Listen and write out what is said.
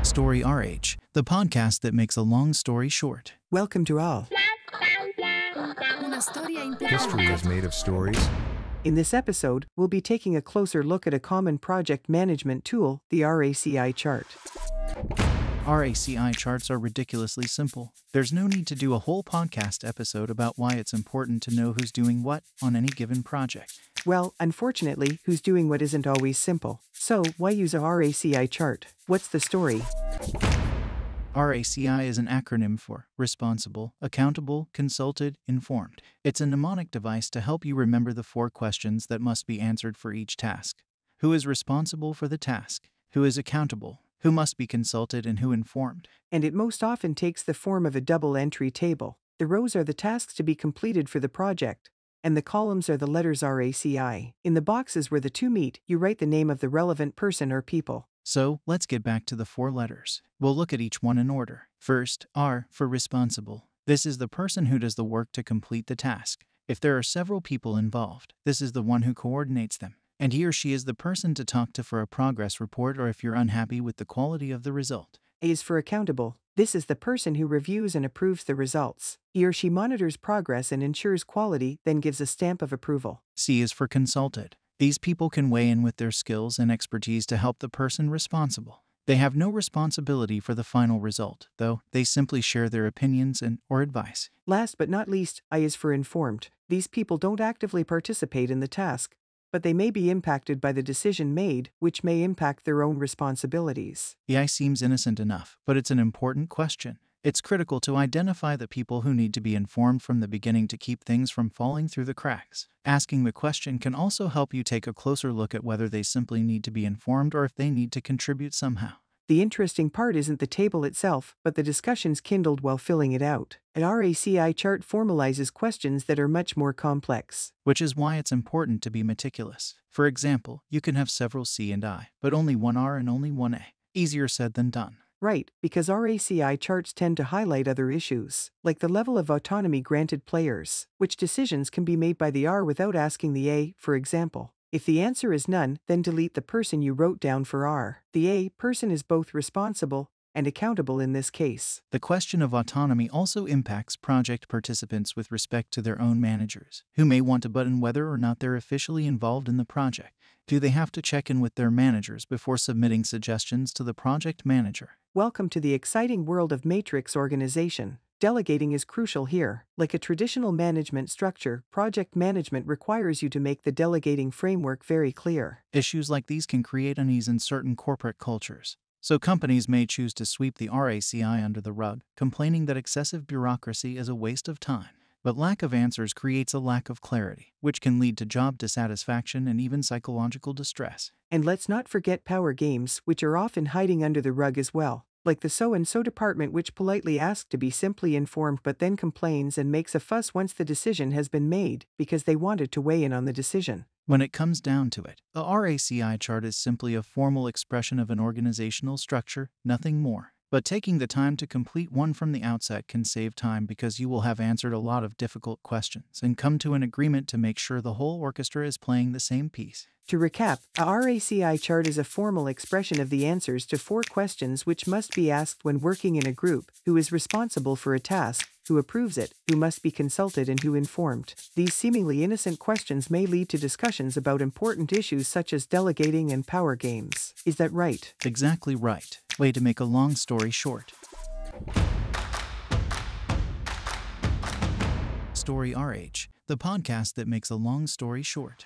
Story RH, the podcast that makes a long story short. Welcome to all. History is made of stories. In this episode, we'll be taking a closer look at a common project management tool, the RACI chart. RACI charts are ridiculously simple. There's no need to do a whole podcast episode about why it's important to know who's doing what on any given project. Well, unfortunately, who's doing what isn't always simple. So, why use a RACI chart? What's the story? RACI is an acronym for Responsible, Accountable, Consulted, Informed. It's a mnemonic device to help you remember the 4 questions that must be answered for each task. Who is responsible for the task? Who is accountable? Who must be consulted, and who informed? And it most often takes the form of a double entry table. The rows are the tasks to be completed for the project, and the columns are the letters RACI. In the boxes where the two meet, you write the name of the relevant person or people. So, let's get back to the 4 letters. We'll look at each one in order. First, R for responsible. This is the person who does the work to complete the task. If there are several people involved, this is the one who coordinates them. And he or she is the person to talk to for a progress report or if you're unhappy with the quality of the result. A is for accountable. This is the person who reviews and approves the results. He or she monitors progress and ensures quality, then gives a stamp of approval. C is for consulted. These people can weigh in with their skills and expertise to help the person responsible. They have no responsibility for the final result, though. They simply share their opinions or advice. Last but not least, I is for informed. These people don't actively participate in the task, but they may be impacted by the decision made, which may impact their own responsibilities. The I seems innocent enough, but it's an important question. It's critical to identify the people who need to be informed from the beginning to keep things from falling through the cracks. Asking the question can also help you take a closer look at whether they simply need to be informed or if they need to contribute somehow. The interesting part isn't the table itself, but the discussions kindled while filling it out. An RACI chart formalizes questions that are much more complex. Which is why it's important to be meticulous. For example, you can have several C and I, but only one R and only one A. Easier said than done. Right, because RACI charts tend to highlight other issues, like the level of autonomy granted players, which decisions can be made by the R without asking the A, for example. If the answer is none, then delete the person you wrote down for R. The A person is both responsible and accountable in this case. The question of autonomy also impacts project participants with respect to their own managers, who may want to button whether or not they're officially involved in the project. Do they have to check in with their managers before submitting suggestions to the project manager? Welcome to the exciting world of matrix organization. Delegating is crucial here. Like a traditional management structure, project management requires you to make the delegating framework very clear. Issues like these can create unease in certain corporate cultures. So companies may choose to sweep the RACI under the rug, complaining that excessive bureaucracy is a waste of time. But lack of answers creates a lack of clarity, which can lead to job dissatisfaction and even psychological distress. And let's not forget power games, which are often hiding under the rug as well. Like the so-and-so department, which politely asks to be simply informed but then complains and makes a fuss once the decision has been made because they wanted to weigh in on the decision. When it comes down to it, the RACI chart is simply a formal expression of an organizational structure, nothing more. But taking the time to complete one from the outset can save time because you will have answered a lot of difficult questions and come to an agreement to make sure the whole orchestra is playing the same piece. To recap, a RACI chart is a formal expression of the answers to 4 questions which must be asked when working in a group: who is responsible for a task, who approves it, who must be consulted, and who informed. These seemingly innocent questions may lead to discussions about important issues such as delegating and power games. Is that right? Exactly right. Way to make a long story short. Story RH, the podcast that makes a long story short.